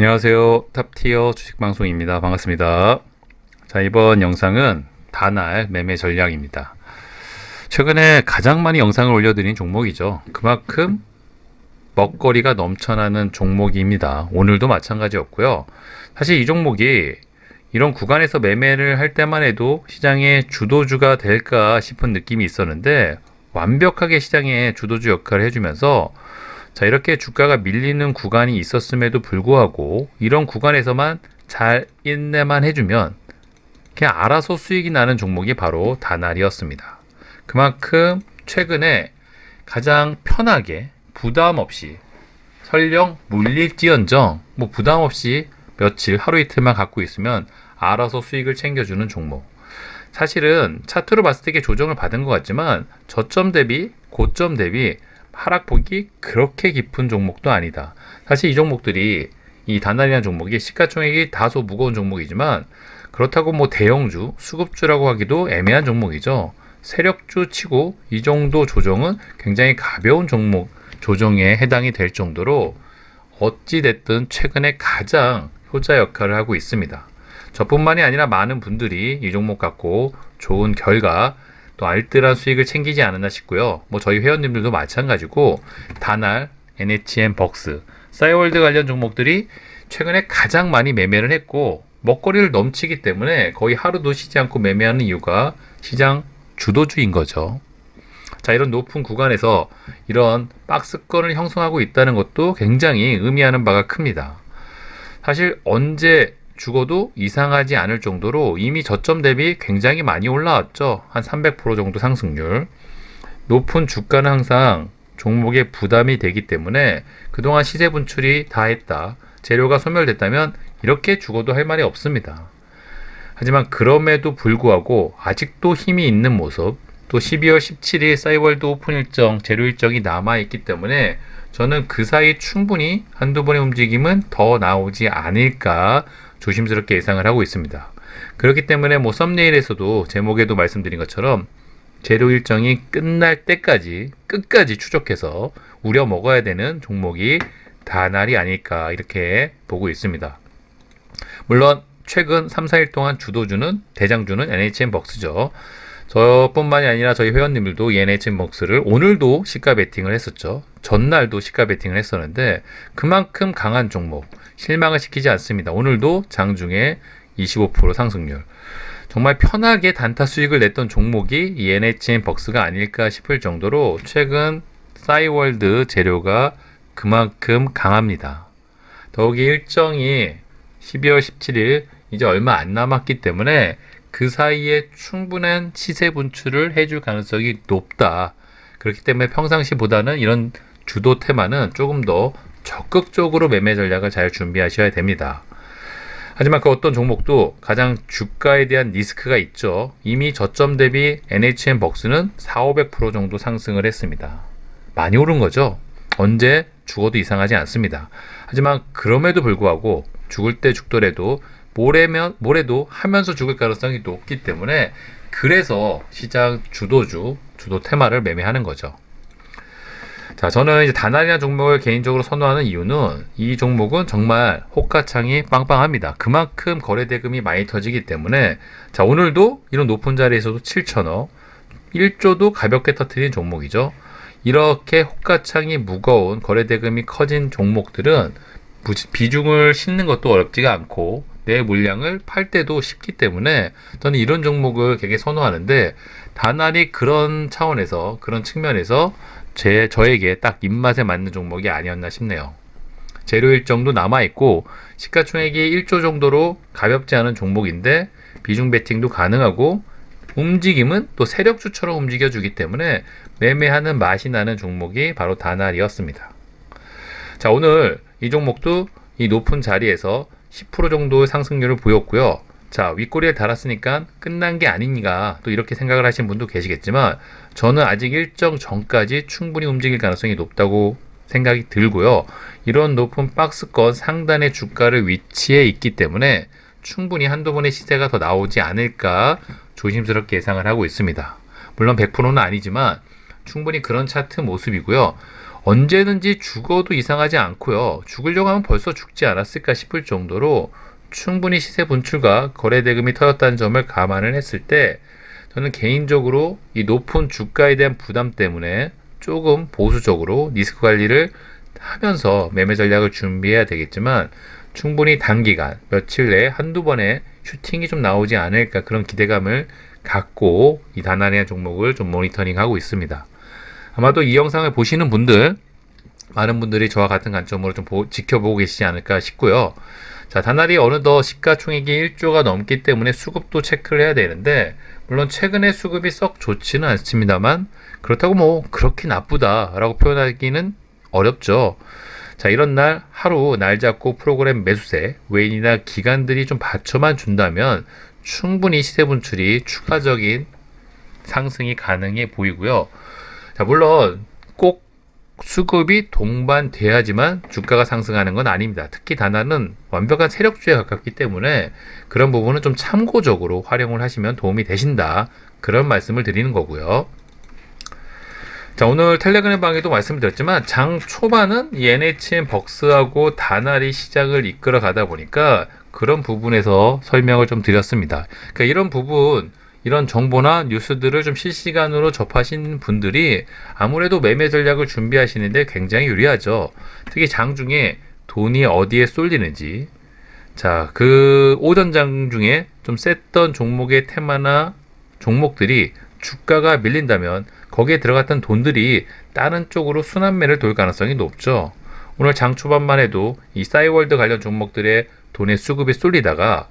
안녕하세요. 탑티어 주식방송입니다. 반갑습니다. 자, 이번 영상은 다날 매매 전략입니다. 최근에 가장 많이 영상을 올려드린 종목이죠. 그만큼 먹거리가 넘쳐나는 종목입니다. 오늘도 마찬가지였고요. 사실 이 종목이 이런 구간에서 매매를 할 때만 해도 시장의 주도주가 될까 싶은 느낌이 있었는데 완벽하게 시장의 주도주 역할을 해주면서 자, 이렇게 주가가 밀리는 구간이 있었음에도 불구하고 이런 구간에서만 잘 인내만 해주면 그냥 알아서 수익이 나는 종목이 바로 다날이었습니다. 그만큼 최근에 가장 편하게 부담 없이 설령 물릴지언정 부담 없이 며칠 하루 이틀만 갖고 있으면 알아서 수익을 챙겨주는 종목. 사실은 차트로 봤을 때 조정을 받은 것 같지만 저점 대비 고점 대비 하락폭이 그렇게 깊은 종목도 아니다. 사실 이 종목들이 이 다날이라는 종목이 시가총액이 다소 무거운 종목이지만 그렇다고 대형주, 수급주라고 하기도 애매한 종목이죠. 세력주 치고 이 정도 조정은 굉장히 가벼운 종목 조정에 해당이 될 정도로 어찌됐든 최근에 가장 효자 역할을 하고 있습니다. 저뿐만이 아니라 많은 분들이 이 종목 갖고 좋은 결과 또 알뜰한 수익을 챙기지 않았나 싶고요. 저희 회원님들도 마찬가지고 다날, NHN 벅스, 싸이월드 관련 종목들이 최근에 가장 많이 매매를 했고 먹거리를 넘치기 때문에 거의 하루도 쉬지 않고 매매하는 이유가 시장 주도주인 거죠. 자, 이런 높은 구간에서 이런 박스권을 형성하고 있다는 것도 굉장히 의미하는 바가 큽니다. 사실 언제 죽어도 이상하지 않을 정도로 이미 저점 대비 굉장히 많이 올라왔죠. 한 300% 정도 상승률. 높은 주가는 항상 종목에 부담이 되기 때문에 그동안 시세 분출이 다 했다. 재료가 소멸됐다면 이렇게 죽어도 할 말이 없습니다. 하지만 그럼에도 불구하고 아직도 힘이 있는 모습, 또 12월 17일 싸이월드 오픈 일정, 재료 일정이 남아있기 때문에 저는 그 사이 충분히 한두 번의 움직임은 더 나오지 않을까 조심스럽게 예상을 하고 있습니다. 그렇기 때문에 썸네일에서도 제목에도 말씀드린 것처럼 재료 일정이 끝날 때까지 끝까지 추적해서 우려 먹어야 되는 종목이 다날이 아닐까 이렇게 보고 있습니다. 물론 최근 3, 4일 동안 주도주는 대장주는 NHN 벅스죠. 저뿐만이 아니라 저희 회원님들도 이 NHN 벅스를 오늘도 시가 베팅을 했었죠. 전날도 시가 베팅을 했었는데 그만큼 강한 종목, 실망을 시키지 않습니다. 오늘도 장중에 25% 상승률. 정말 편하게 단타 수익을 냈던 종목이 이 NHN 벅스가 아닐까 싶을 정도로 최근 싸이월드 재료가 그만큼 강합니다. 더욱이 일정이 12월 17일 이제 얼마 안 남았기 때문에 그 사이에 충분한 시세 분출을 해줄 가능성이 높다. 그렇기 때문에 평상시보다는 이런 주도 테마는 조금 더 적극적으로 매매 전략을 잘 준비하셔야 됩니다. 하지만 그 어떤 종목도 가장 주가에 대한 리스크가 있죠. 이미 저점 대비 NHN 벅스는 4,500% 정도 상승을 했습니다. 많이 오른 거죠. 언제 죽어도 이상하지 않습니다. 하지만 그럼에도 불구하고 죽을 때 죽더라도 모레도 하면서 죽을 가능성이 높기 때문에 그래서 시장 주도 테마를 매매하는 거죠. 자, 저는 이제 다날이라는 종목을 개인적으로 선호하는 이유는 이 종목은 정말 호가창이 빵빵합니다. 그만큼 거래대금이 많이 터지기 때문에 자, 오늘도 이런 높은 자리에서도 7,000억 1조도 가볍게 터뜨린 종목이죠. 이렇게 호가창이 무거운 거래대금이 커진 종목들은 비중을 싣는 것도 어렵지가 않고 내 물량을 팔 때도 쉽기 때문에 저는 이런 종목을 되게 선호하는데 다날이 그런 차원에서 그런 측면에서 저에게 딱 입맛에 맞는 종목이 아니었나 싶네요. 재료 일정도 남아있고 시가총액이 1조 정도로 가볍지 않은 종목인데 비중 베팅도 가능하고 움직임은 또 세력주처럼 움직여주기 때문에 매매하는 맛이 나는 종목이 바로 다날이었습니다. 자, 오늘 이 종목도 이 높은 자리에서 10% 정도의 상승률을 보였고요. 자, 윗꼬리에 달았으니까 끝난 게 아닌가 또 이렇게 생각을 하시는 분도 계시겠지만 저는 아직 일정 전까지 충분히 움직일 가능성이 높다고 생각이 들고요. 이런 높은 박스권 상단의 주가를 위치해 있기 때문에 충분히 한두 번의 시세가 더 나오지 않을까 조심스럽게 예상을 하고 있습니다. 물론 100%는 아니지만 충분히 그런 차트 모습이고요. 언제든지 죽어도 이상하지 않고요. 죽으려고 하면 벌써 죽지 않았을까 싶을 정도로 충분히 시세 분출과 거래 대금이 터졌다는 점을 감안을 했을 때 저는 개인적으로 이 높은 주가에 대한 부담 때문에 조금 보수적으로 리스크 관리를 하면서 매매 전략을 준비해야 되겠지만 충분히 단기간 며칠 내에 한두 번의 슈팅이 좀 나오지 않을까 그런 기대감을 갖고 이 다나리아 종목을 좀 모니터링하고 있습니다. 아마도 이 영상을 보시는 분들 많은 분들이 저와 같은 관점으로 좀 지켜보고 계시지 않을까 싶고요. 자, 다나리 어느덧 시가총액이 1조가 넘기 때문에 수급도 체크를 해야 되는데 물론 최근에 수급이 썩 좋지는 않습니다만 그렇다고 뭐 그렇게 나쁘다라고 표현하기는 어렵죠. 자, 이런 날 하루 날 잡고 프로그램 매수세 외인이나 기관들이 좀 받쳐만 준다면 충분히 시세 분출이 추가적인 상승이 가능해 보이고요. 자, 물론 꼭 수급이 동반돼야지만 주가가 상승하는 건 아닙니다. 특히 다나는 완벽한 세력주에 가깝기 때문에 그런 부분은 좀 참고적으로 활용을 하시면 도움이 되신다. 그런 말씀을 드리는 거고요. 자, 오늘 텔레그램 방에도 말씀드렸지만 장 초반은 이 NHN 벅스하고 다나리 시장을 이끌어 가다 보니까 그런 부분에서 설명을 좀 드렸습니다. 그러니까 이런 부분, 이런 정보나 뉴스들을 좀 실시간으로 접하신 분들이 아무래도 매매 전략을 준비하시는데 굉장히 유리하죠. 특히 장중에 돈이 어디에 쏠리는지, 자, 그 오전장 중에 좀 셌던 종목의 테마나 종목들이 주가가 밀린다면 거기에 들어갔던 돈들이 다른 쪽으로 순환매를 돌 가능성이 높죠. 오늘 장 초반만 해도 이 싸이월드 관련 종목들의 돈의 수급이 쏠리다가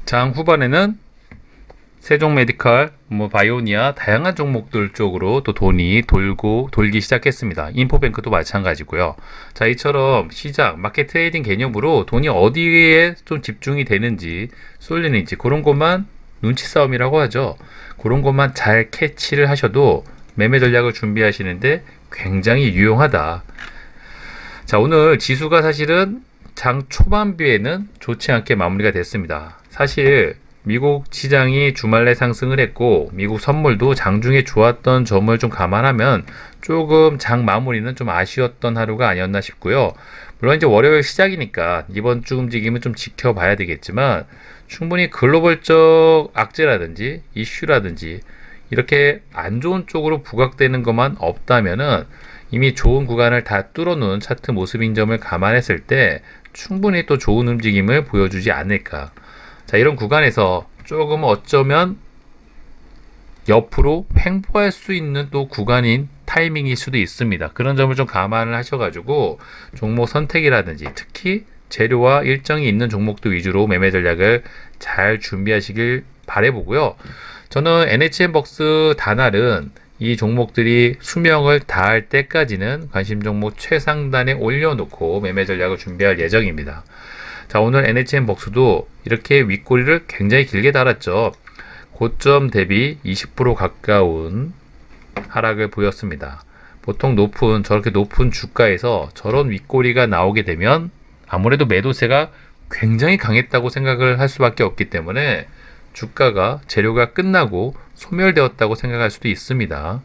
장 후반에는 세종메디칼, 바이오니아 다양한 종목들 쪽으로 또 돈이 돌기 시작했습니다. 인포뱅크도 마찬가지고요. 자, 이처럼 시장, 마켓 트레이딩 개념으로 돈이 어디에 좀 집중이 되는지 쏠리는지 그런 것만 눈치 싸움이라고 하죠. 그런 것만 잘 캐치를 하셔도 매매 전략을 준비하시는데 굉장히 유용하다. 자, 오늘 지수가 사실은 장 초반비에는 좋지 않게 마무리가 됐습니다. 사실 미국 시장이 주말에 상승을 했고 미국 선물도 장중에 좋았던 점을 좀 감안하면 조금 장 마무리는 좀 아쉬웠던 하루가 아니었나 싶고요. 물론 이제 월요일 시작이니까 이번 주 움직임은 좀 지켜봐야 되겠지만 충분히 글로벌적 악재라든지 이슈라든지 이렇게 안 좋은 쪽으로 부각되는 것만 없다면은 이미 좋은 구간을 다 뚫어놓은 차트 모습인 점을 감안했을 때 충분히 또 좋은 움직임을 보여주지 않을까. 자, 이런 구간에서 조금 어쩌면 옆으로 횡보할 수 있는 또 구간인 타이밍일 수도 있습니다. 그런 점을 좀 감안을 하셔가지고 종목 선택이라든지 특히 재료와 일정이 있는 종목도 위주로 매매 전략을 잘 준비하시길 바라보고요. 저는 NHN 벅스 다날은 이 종목들이 수명을 다할 때까지는 관심 종목 최상단에 올려놓고 매매 전략을 준비할 예정입니다. 자, 오늘 NHN 벅스도 이렇게 윗꼬리를 굉장히 길게 달았죠. 고점 대비 20% 가까운 하락을 보였습니다. 보통 저렇게 높은 주가에서 저런 윗꼬리가 나오게 되면 아무래도 매도세가 굉장히 강했다고 생각을 할 수밖에 없기 때문에 주가가 재료가 끝나고 소멸되었다고 생각할 수도 있습니다.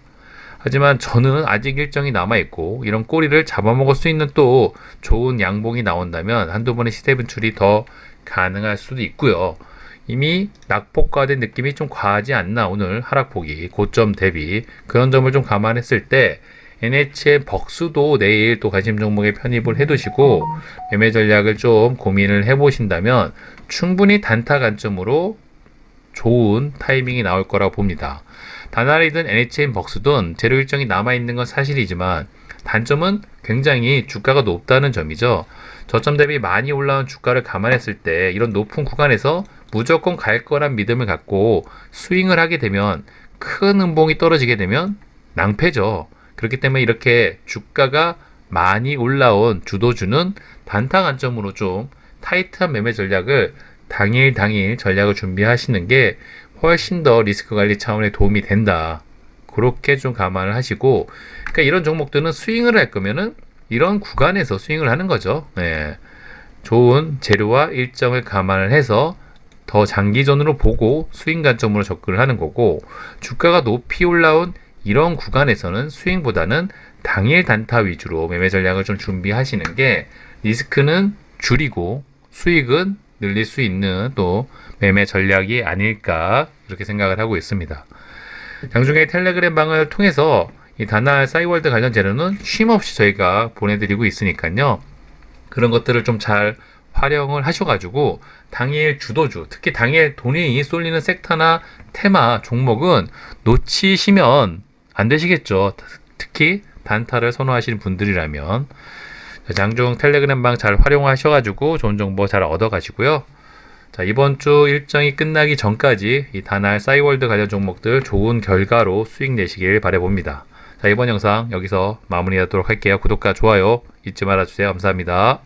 하지만 저는 아직 일정이 남아있고 이런 꼬리를 잡아먹을 수 있는 또 좋은 양봉이 나온다면 한두 번의 시세 분출이 더 가능할 수도 있고요. 이미 낙폭과된 느낌이 좀 과하지 않나 오늘 하락폭이 고점 대비 그런 점을 좀 감안했을 때 NHN 벅스도 내일 또 관심 종목에 편입을 해두시고 매매 전략을 좀 고민을 해보신다면 충분히 단타 관점으로 좋은 타이밍이 나올 거라고 봅니다. 다나리든 NHN 벅스든 재료 일정이 남아있는 건 사실이지만 단점은 굉장히 주가가 높다는 점이죠. 저점 대비 많이 올라온 주가를 감안했을 때 이런 높은 구간에서 무조건 갈 거란 믿음을 갖고 스윙을 하게 되면 큰 음봉이 떨어지게 되면 낭패죠. 그렇기 때문에 이렇게 주가가 많이 올라온 주도주는 단타 관점으로 좀 타이트한 매매 전략을 당일 전략을 준비하시는 게 훨씬 더 리스크 관리 차원에 도움이 된다. 그렇게 좀 감안을 하시고, 그러니까 이런 종목들은 스윙을 할 거면은 이런 구간에서 스윙을 하는 거죠. 네. 좋은 재료와 일정을 감안을 해서 더 장기전으로 보고 스윙 관점으로 접근을 하는 거고, 주가가 높이 올라온 이런 구간에서는 스윙보다는 당일 단타 위주로 매매 전략을 좀 준비하시는 게 리스크는 줄이고 수익은 늘릴 수 있는 또 매매 전략이 아닐까 이렇게 생각을 하고 있습니다. 장중에 텔레그램 방을 통해서 이 다날 싸이월드 관련 재료는 쉼없이 저희가 보내드리고 있으니까요. 그런 것들을 좀 잘 활용을 하셔가지고 당일 주도주, 특히 당일 돈이 쏠리는 섹터나 테마 종목은 놓치시면 안 되시겠죠. 특히 단타를 선호하시는 분들이라면 장중 텔레그램 방 잘 활용하셔가지고 좋은 정보 잘 얻어가시고요. 자, 이번 주 일정이 끝나기 전까지 이 다날 싸이월드 관련 종목들 좋은 결과로 수익 내시길 바라봅니다. 자, 이번 영상 여기서 마무리하도록 할게요. 구독과 좋아요 잊지 말아주세요. 감사합니다.